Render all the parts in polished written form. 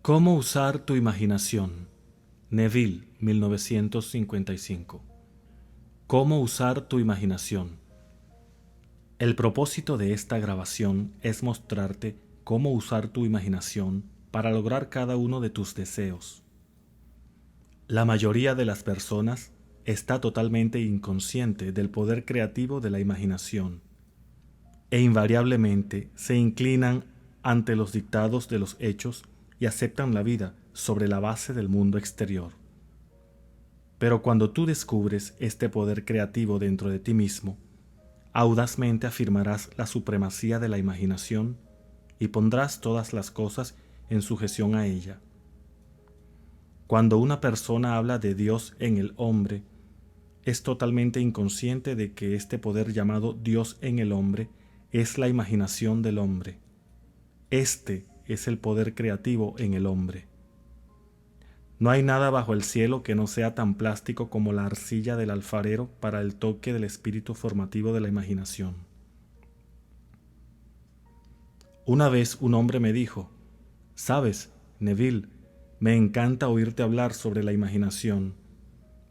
¿Cómo usar tu imaginación? Neville, 1955. ¿Cómo usar tu imaginación? El propósito de esta grabación es mostrarte cómo usar tu imaginación para lograr cada uno de tus deseos. La mayoría de las personas está totalmente inconsciente del poder creativo de la imaginación e invariablemente se inclinan ante los dictados de los hechos y aceptan la vida sobre la base del mundo exterior. Pero cuando tú descubres este poder creativo dentro de ti mismo, audazmente afirmarás la supremacía de la imaginación y pondrás todas las cosas en sujeción a ella. Cuando una persona habla de Dios en el hombre, es totalmente inconsciente de que este poder llamado Dios en el hombre es la imaginación del hombre. Este es el poder creativo en el hombre. No hay nada bajo el cielo que no sea tan plástico como la arcilla del alfarero para el toque del espíritu formativo de la imaginación. Una vez un hombre me dijo: «Sabes, Neville, me encanta oírte hablar sobre la imaginación,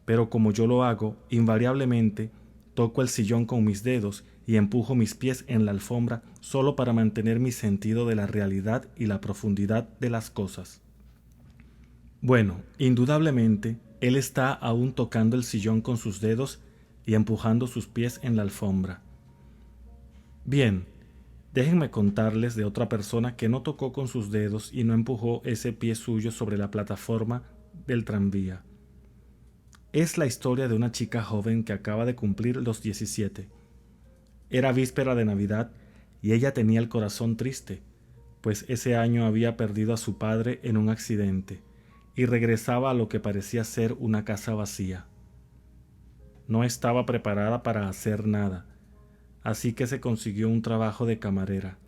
pero como yo lo hago, invariablemente toco el sillón con mis dedos y empujo mis pies en la alfombra solo para mantener mi sentido de la realidad y la profundidad de las cosas». Bueno, indudablemente, él está aún tocando el sillón con sus dedos y empujando sus pies en la alfombra. Bien, déjenme contarles de otra persona que no tocó con sus dedos y no empujó ese pie suyo sobre la plataforma del tranvía. Es la historia de una chica joven que acaba de cumplir los 17. Era víspera de Navidad y ella tenía el corazón triste, pues ese año había perdido a su padre en un accidente y regresaba a lo que parecía ser una casa vacía. No estaba preparada para hacer nada, así que se consiguió un trabajo de camarera.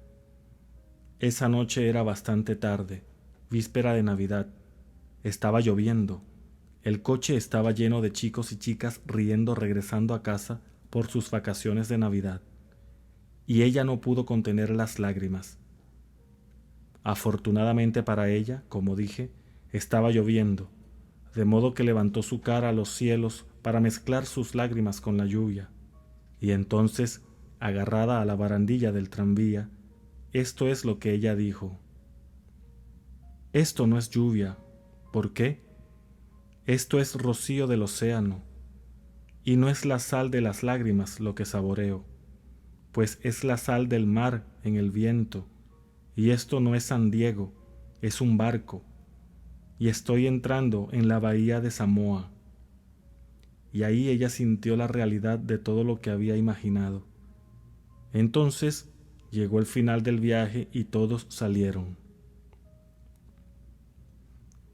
Esa noche era bastante tarde, víspera de Navidad. Estaba lloviendo. El coche estaba lleno de chicos y chicas riendo regresando a casa por sus vacaciones de Navidad, y ella no pudo contener las lágrimas. Afortunadamente para ella, como dije, estaba lloviendo, de modo que levantó su cara a los cielos para mezclar sus lágrimas con la lluvia, y entonces, agarrada a la barandilla del tranvía, esto es lo que ella dijo: «Esto no es lluvia. ¿Por qué? Esto es rocío del océano, y no es la sal de las lágrimas lo que saboreo, pues es la sal del mar en el viento, y esto no es San Diego, es un barco, y estoy entrando en la bahía de Samoa». Y ahí ella sintió la realidad de todo lo que había imaginado. Entonces llegó el final del viaje y todos salieron.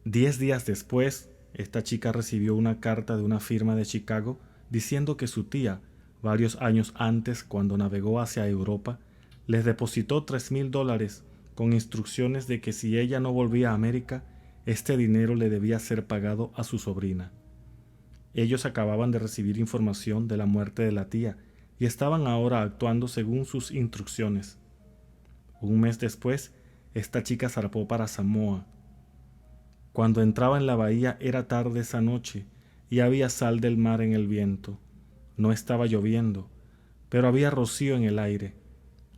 10 días después, esta chica recibió una carta de una firma de Chicago diciendo que su tía, varios años antes, cuando navegó hacia Europa, les depositó $3,000 con instrucciones de que si ella no volvía a América, este dinero le debía ser pagado a su sobrina. Ellos acababan de recibir información de la muerte de la tía y estaban ahora actuando según sus instrucciones. Un mes después, esta chica zarpó para Samoa. Cuando entraba en la bahía era tarde esa noche y había sal del mar en el viento. No estaba lloviendo, pero había rocío en el aire,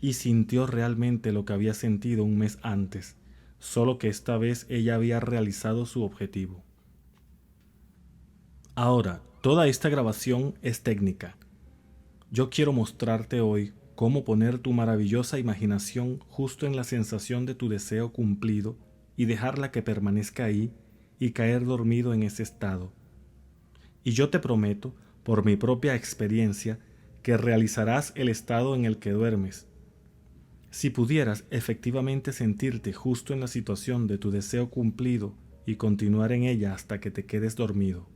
y sintió realmente lo que había sentido un mes antes, solo que esta vez ella había realizado su objetivo. Ahora, toda esta grabación es técnica. Yo quiero mostrarte hoy cómo poner tu maravillosa imaginación justo en la sensación de tu deseo cumplido y dejarla que permanezca ahí y caer dormido en ese estado. Y yo te prometo, por mi propia experiencia, que realizarás el estado en el que duermes. Si pudieras efectivamente sentirte justo en la situación de tu deseo cumplido y continuar en ella hasta que te quedes dormido.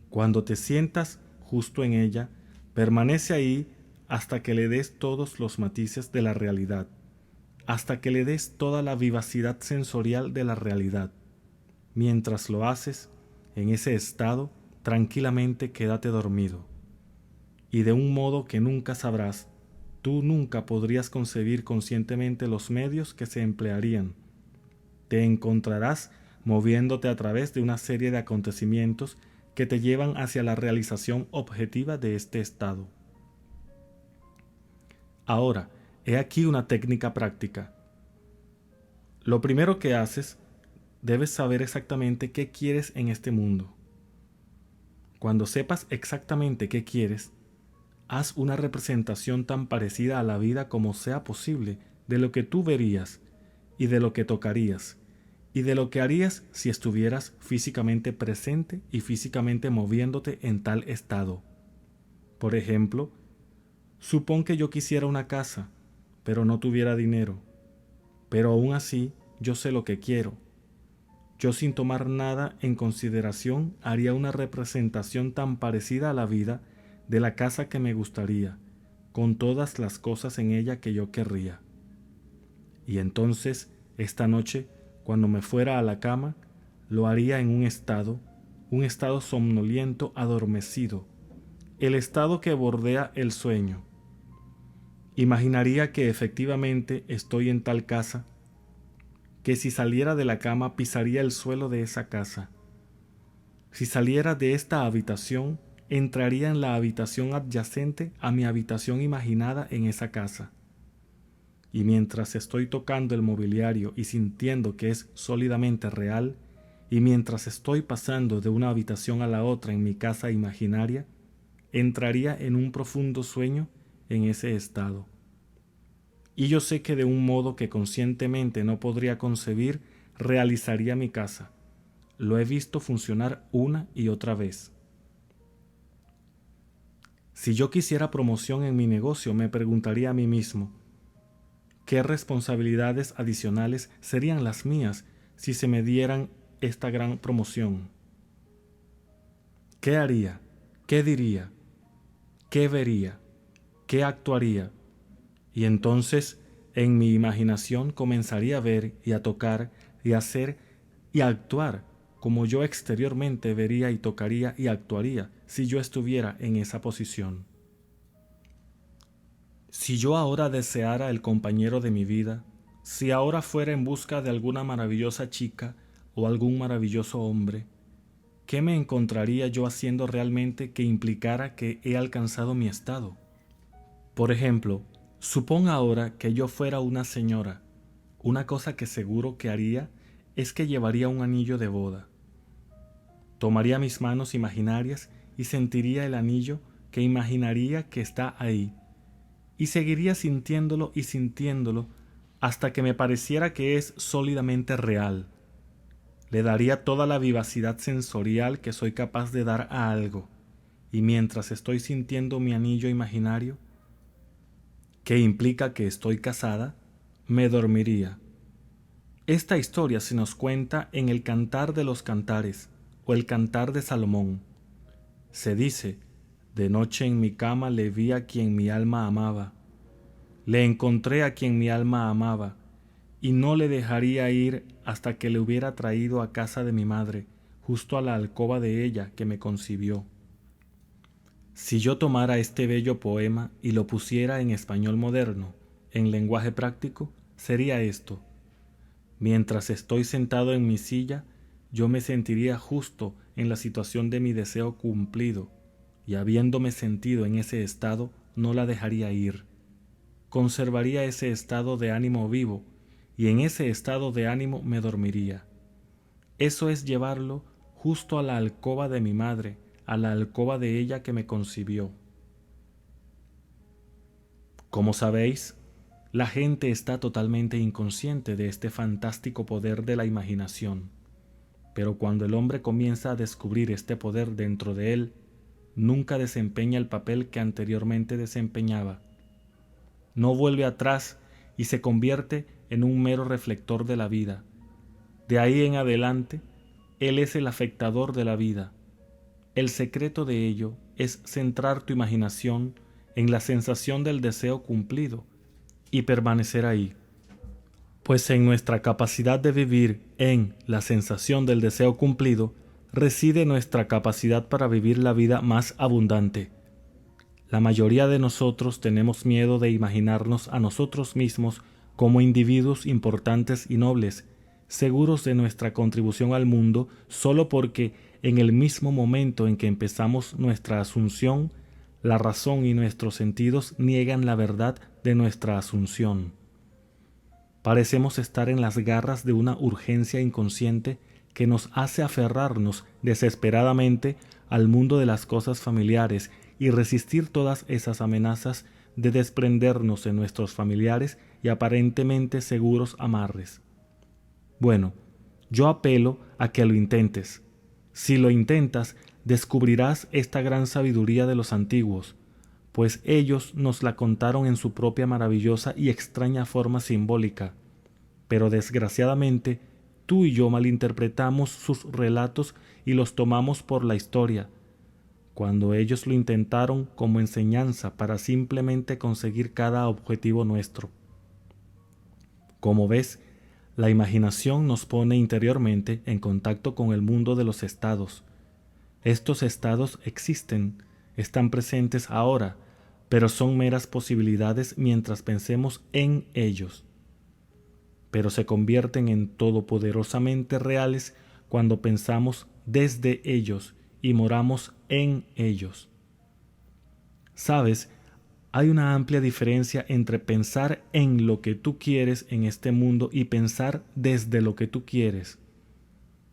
Cuando te sientas justo en ella, permanece ahí hasta que le des todos los matices de la realidad, hasta que le des toda la vivacidad sensorial de la realidad. Mientras lo haces, en ese estado, tranquilamente quédate dormido. Y de un modo que nunca sabrás, tú nunca podrías concebir conscientemente los medios que se emplearían. te encontrarás moviéndote a través de una serie de acontecimientos que te llevan hacia la realización objetiva de este estado. Ahora, he aquí una técnica práctica. Lo primero que haces, debes saber exactamente qué quieres en este mundo. Cuando sepas exactamente qué quieres, haz una representación tan parecida a la vida como sea posible de lo que tú verías y de lo que tocarías y de lo que harías si estuvieras físicamente presente y físicamente moviéndote en tal estado. Por ejemplo, supón que yo quisiera una casa, pero no tuviera dinero, pero aún así yo sé lo que quiero. Yo, sin tomar nada en consideración, haría una representación tan parecida a la vida de la casa que me gustaría, con todas las cosas en ella que yo querría. Y entonces, esta noche, cuando me fuera a la cama, lo haría en un estado somnoliento adormecido, el estado que bordea el sueño. Imaginaría que efectivamente estoy en tal casa, que si saliera de la cama pisaría el suelo de esa casa. Si saliera de esta habitación, entraría en la habitación adyacente a mi habitación imaginada en esa casa. Y mientras estoy tocando el mobiliario y sintiendo que es sólidamente real, y mientras estoy pasando de una habitación a la otra en mi casa imaginaria, entraría en un profundo sueño en ese estado. Y yo sé que de un modo que conscientemente no podría concebir, realizaría mi casa. Lo he visto funcionar una y otra vez. Si yo quisiera promoción en mi negocio, me preguntaría a mí mismo, ¿qué responsabilidades adicionales serían las mías si se me dieran esta gran promoción? ¿Qué haría? ¿Qué diría? ¿Qué vería? ¿Qué actuaría? Y entonces en mi imaginación comenzaría a ver y a tocar y a hacer y a actuar como yo exteriormente vería y tocaría y actuaría si yo estuviera en esa posición. Si yo ahora deseara el compañero de mi vida, si ahora fuera en busca de alguna maravillosa chica o algún maravilloso hombre, ¿qué me encontraría yo haciendo realmente que implicara que he alcanzado mi estado? Por ejemplo, supón ahora que yo fuera una señora. Una cosa que seguro que haría es que llevaría un anillo de boda. Tomaría mis manos imaginarias y sentiría el anillo que imaginaría que está ahí, y seguiría sintiéndolo y sintiéndolo hasta que me pareciera que es sólidamente real. Le daría toda la vivacidad sensorial que soy capaz de dar a algo, y mientras estoy sintiendo mi anillo imaginario, que implica que estoy casada, me dormiría. Esta historia se nos cuenta en el Cantar de los Cantares o el Cantar de Salomón. Se dice, de noche en mi cama le vi a quien mi alma amaba. Le encontré a quien mi alma amaba, y no le dejaría ir hasta que le hubiera traído a casa de mi madre, justo a la alcoba de ella que me concibió. Si yo tomara este bello poema y lo pusiera en español moderno, en lenguaje práctico, sería esto. Mientras estoy sentado en mi silla, yo me sentiría justo en la situación de mi deseo cumplido, y habiéndome sentido en ese estado, no la dejaría ir. Conservaría ese estado de ánimo vivo, y en ese estado de ánimo me dormiría. Eso es llevarlo justo a la alcoba de mi madre, a la alcoba de ella que me concibió. Como sabéis, la gente está totalmente inconsciente de este fantástico poder de la imaginación, pero cuando el hombre comienza a descubrir este poder dentro de él, nunca desempeña el papel que anteriormente desempeñaba. No vuelve atrás y se convierte en un mero reflector de la vida. De ahí en adelante, él es el afectador de la vida. El secreto de ello es centrar tu imaginación en la sensación del deseo cumplido y permanecer ahí. Pues en nuestra capacidad de vivir en la sensación del deseo cumplido reside nuestra capacidad para vivir la vida más abundante. La mayoría de nosotros tenemos miedo de imaginarnos a nosotros mismos como individuos importantes y nobles, seguros de nuestra contribución al mundo solo porque en el mismo momento en que empezamos nuestra asunción, la razón y nuestros sentidos niegan la verdad de nuestra asunción. Parecemos estar en las garras de una urgencia inconsciente que nos hace aferrarnos desesperadamente al mundo de las cosas familiares y resistir todas esas amenazas de desprendernos de nuestros familiares y aparentemente seguros amarres. Bueno, yo apelo a que lo intentes. Si lo intentas, descubrirás esta gran sabiduría de los antiguos, pues ellos nos la contaron en su propia maravillosa y extraña forma simbólica. Pero desgraciadamente, tú y yo malinterpretamos sus relatos y los tomamos por la historia, cuando ellos lo intentaron como enseñanza para simplemente conseguir cada objetivo nuestro. Como ves, la imaginación nos pone interiormente en contacto con el mundo de los estados. Estos estados existen, están presentes ahora, pero son meras posibilidades mientras pensemos en ellos. Pero se convierten en todopoderosamente reales cuando pensamos desde ellos y moramos en ellos. ¿Sabes? Hay una amplia diferencia entre pensar en lo que tú quieres en este mundo y pensar desde lo que tú quieres.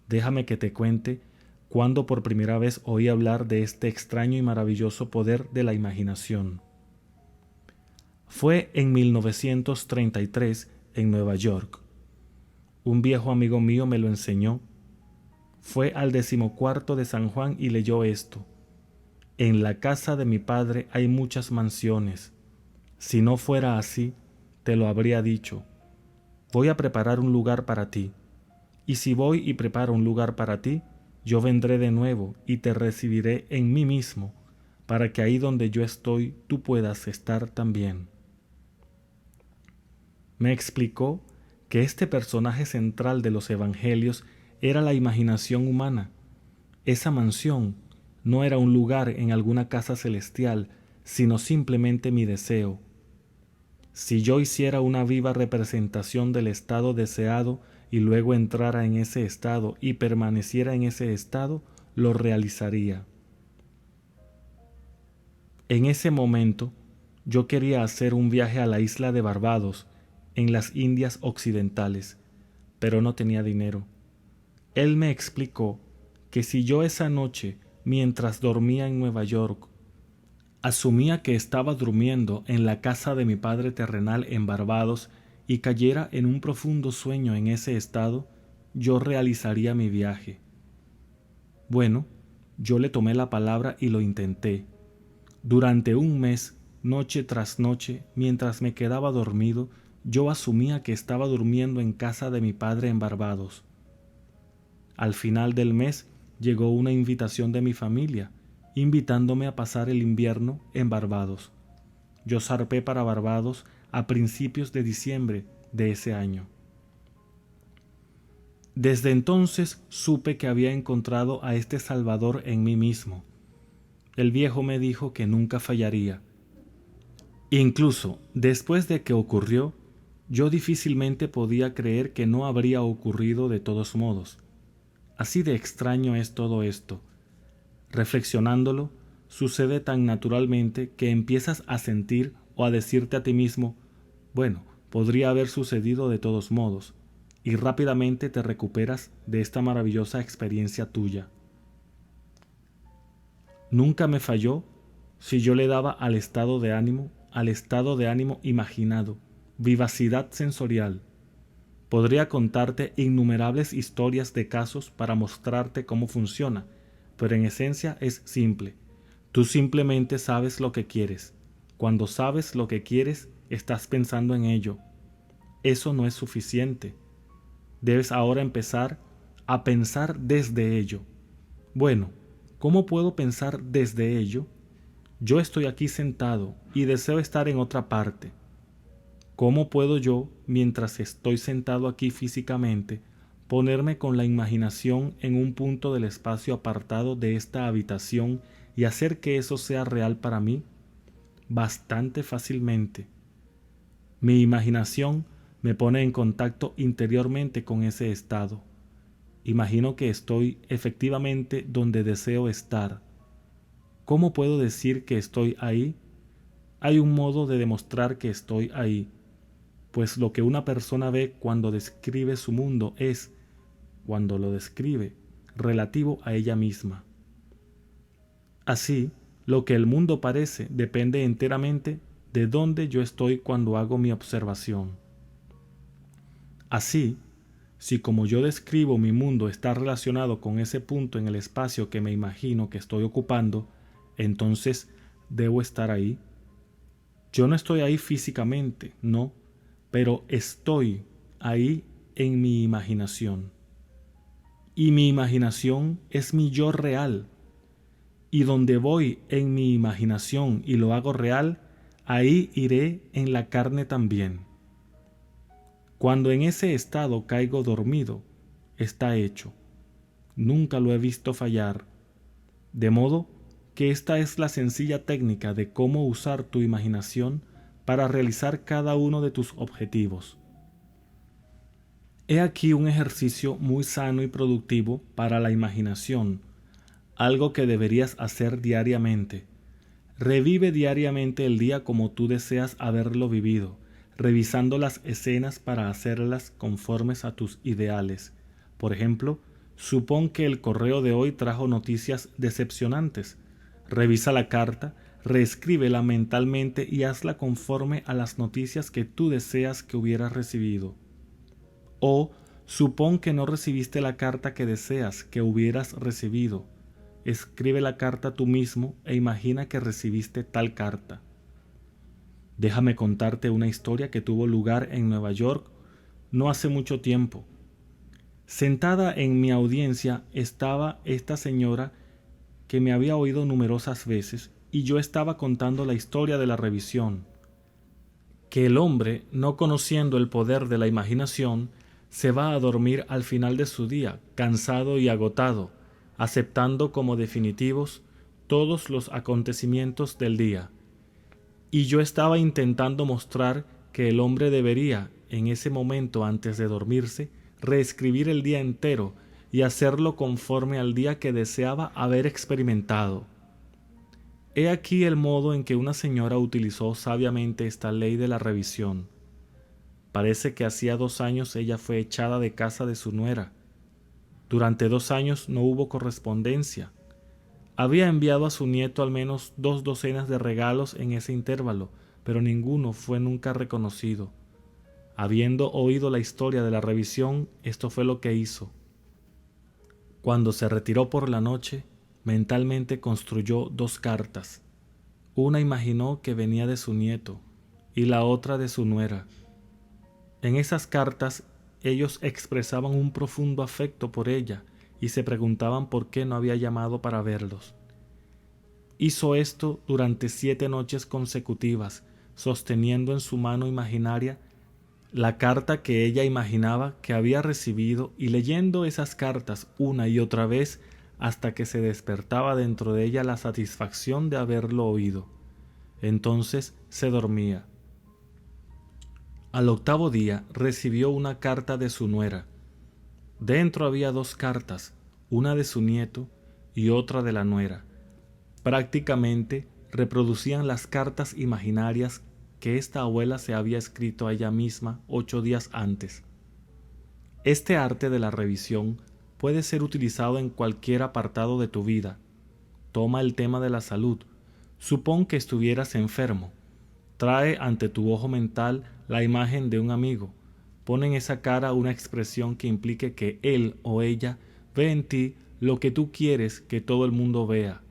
Déjame que te cuente cuando por primera vez oí hablar de este extraño y maravilloso poder de la imaginación. Fue en 1933 en Nueva York. Un viejo amigo mío me lo enseñó. Fue al 14º de San Juan y leyó esto. En la casa de mi padre hay muchas mansiones. Si no fuera así, te lo habría dicho. Voy a preparar un lugar para ti. Y si voy y preparo un lugar para ti, yo vendré de nuevo y te recibiré en mí mismo, para que ahí donde yo estoy tú puedas estar también. Me explicó que este personaje central de los evangelios era la imaginación humana. Esa mansión no era un lugar en alguna casa celestial, sino simplemente mi deseo. Si yo hiciera una viva representación del estado deseado y luego entrara en ese estado y permaneciera en ese estado, lo realizaría. En ese momento, yo quería hacer un viaje a la isla de Barbados, en las Indias Occidentales, pero no tenía dinero. Él me explicó que si yo esa noche, mientras dormía en Nueva York, asumía que estaba durmiendo en la casa de mi padre terrenal en Barbados y cayera en un profundo sueño en ese estado, yo realizaría mi viaje. Bueno, yo le tomé la palabra y lo intenté. Durante un mes, noche tras noche, mientras me quedaba dormido, yo asumía que estaba durmiendo en casa de mi padre en Barbados. Al final del mes llegó una invitación de mi familia, invitándome a pasar el invierno en Barbados. Yo zarpé para Barbados a principios de diciembre de ese año. Desde entonces supe que había encontrado a este Salvador en mí mismo. El viejo me dijo que nunca fallaría. Incluso después de que ocurrió, yo difícilmente podía creer que no habría ocurrido de todos modos. Así de extraño es todo esto. Reflexionándolo, sucede tan naturalmente que empiezas a sentir o a decirte a ti mismo, bueno, podría haber sucedido de todos modos, y rápidamente te recuperas de esta maravillosa experiencia tuya. Nunca me falló si yo le daba al estado de ánimo imaginado, vivacidad sensorial. Podría contarte innumerables historias de casos para mostrarte cómo funciona, pero en esencia es simple. Tú simplemente sabes lo que quieres. Cuando sabes lo que quieres, estás pensando en ello. Eso no es suficiente. Debes ahora empezar a pensar desde ello. Bueno, ¿cómo puedo pensar desde ello? Yo estoy aquí sentado y deseo estar en otra parte. ¿Cómo puedo yo, mientras estoy sentado aquí físicamente, ponerme con la imaginación en un punto del espacio apartado de esta habitación y hacer que eso sea real para mí? Bastante fácilmente. Mi imaginación me pone en contacto interiormente con ese estado. Imagino que estoy efectivamente donde deseo estar. ¿Cómo puedo decir que estoy ahí? Hay un modo de demostrar que estoy ahí, pues lo que una persona ve cuando describe su mundo es, cuando lo describe, relativo a ella misma. Así, lo que el mundo parece depende enteramente de dónde yo estoy cuando hago mi observación. Así, si como yo describo mi mundo está relacionado con ese punto en el espacio que me imagino que estoy ocupando, entonces debo estar ahí. Yo no estoy ahí físicamente, no, pero estoy ahí en mi imaginación. Y mi imaginación es mi yo real. Y donde voy en mi imaginación y lo hago real, ahí iré en la carne también. Cuando en ese estado caigo dormido, está hecho. Nunca lo he visto fallar. De modo que esta es la sencilla técnica de cómo usar tu imaginación para realizar cada uno de tus objetivos. He aquí un ejercicio muy sano y productivo para la imaginación, algo que deberías hacer diariamente. Revive diariamente el día como tú deseas haberlo vivido, revisando las escenas para hacerlas conformes a tus ideales. Por ejemplo, supón que el correo de hoy trajo noticias decepcionantes. Revisa la carta, reescríbela mentalmente y hazla conforme a las noticias que tú deseas que hubieras recibido. O supón que no recibiste la carta que deseas que hubieras recibido. Escribe la carta tú mismo e imagina que recibiste tal carta. Déjame contarte una historia que tuvo lugar en Nueva York no hace mucho tiempo. Sentada en mi audiencia estaba esta señora que me había oído numerosas veces y yo estaba contando la historia de la revisión. Que el hombre, no conociendo el poder de la imaginación, se va a dormir al final de su día, cansado y agotado, aceptando como definitivos todos los acontecimientos del día. Y yo estaba intentando mostrar que el hombre debería, en ese momento antes de dormirse, reescribir el día entero y hacerlo conforme al día que deseaba haber experimentado. He aquí el modo en que una señora utilizó sabiamente esta ley de la revisión. Parece que hacía 2 años ella fue echada de casa de su nuera. Durante 2 años no hubo correspondencia. Había enviado a su nieto al menos 2 docenas de regalos en ese intervalo, pero ninguno fue nunca reconocido. Habiendo oído la historia de la revisión, esto fue lo que hizo. Cuando se retiró por la noche, mentalmente construyó 2 cartas. Una imaginó que venía de su nieto y la otra de su nuera. En esas cartas ellos expresaban un profundo afecto por ella y se preguntaban por qué no había llamado para verlos. Hizo esto durante 7 noches consecutivas, sosteniendo en su mano imaginaria la carta que ella imaginaba que había recibido y leyendo esas cartas una y otra vez hasta que se despertaba dentro de ella la satisfacción de haberlo oído. Entonces se dormía. Al 8º día recibió una carta de su nuera. Dentro había 2 cartas, una de su nieto y otra de la nuera. Prácticamente reproducían las cartas imaginarias que esta abuela se había escrito a ella misma 8 días antes. Este arte de la revisión puede ser utilizado en cualquier apartado de tu vida. Toma el tema de la salud. Supón que estuvieras enfermo. Trae ante tu ojo mental la imagen de un amigo. Pon en esa cara una expresión que implique que él o ella ve en ti lo que tú quieres que todo el mundo vea.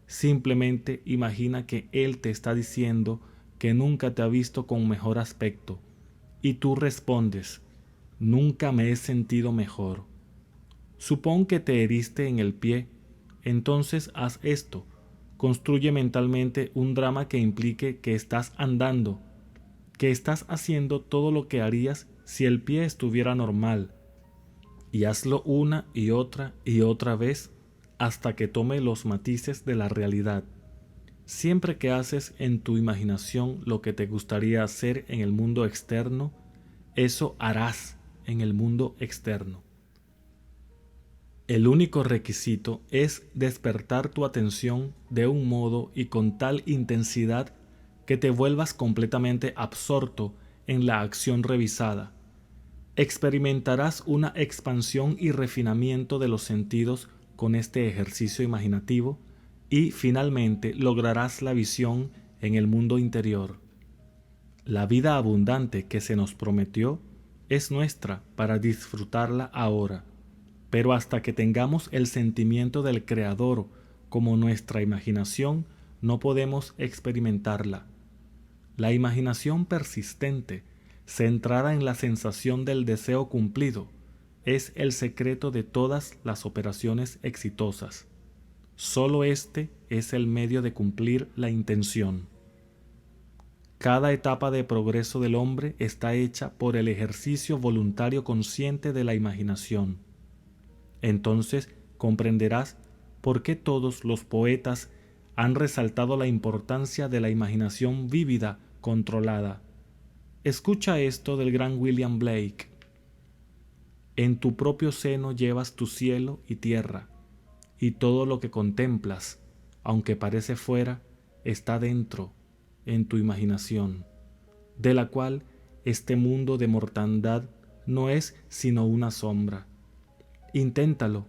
Simplemente imagina que él te está diciendo que nunca te ha visto con mejor aspecto. Y tú respondes, nunca me he sentido mejor. Supón que te heriste en el pie. Entonces haz esto. Construye mentalmente un drama que implique que estás andando, que estás haciendo todo lo que harías si el pie estuviera normal. Y hazlo una y otra vez hasta que tome los matices de la realidad. Siempre que haces en tu imaginación lo que te gustaría hacer en el mundo externo, eso harás en el mundo externo. El único requisito es despertar tu atención de un modo y con tal intensidad que te vuelvas completamente absorto en la acción revisada. Experimentarás una expansión y refinamiento de los sentidos con este ejercicio imaginativo y finalmente lograrás la visión en el mundo interior. La vida abundante que se nos prometió es nuestra para disfrutarla ahora, pero hasta que tengamos el sentimiento del Creador como nuestra imaginación, no podemos experimentarla. La imaginación persistente, centrada en la sensación del deseo cumplido, es el secreto de todas las operaciones exitosas. Solo este es el medio de cumplir la intención. Cada etapa de progreso del hombre está hecha por el ejercicio voluntario consciente de la imaginación. Entonces comprenderás por qué todos los poetas han resaltado la importancia de la imaginación vívida, controlada. Escucha esto del gran William Blake. En tu propio seno llevas tu cielo y tierra, y todo lo que contemplas, aunque parece fuera, está dentro, en tu imaginación, de la cual este mundo de mortandad no es sino una sombra. Inténtalo,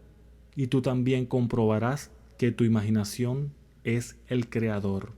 y tú también comprobarás que tu imaginación es el creador.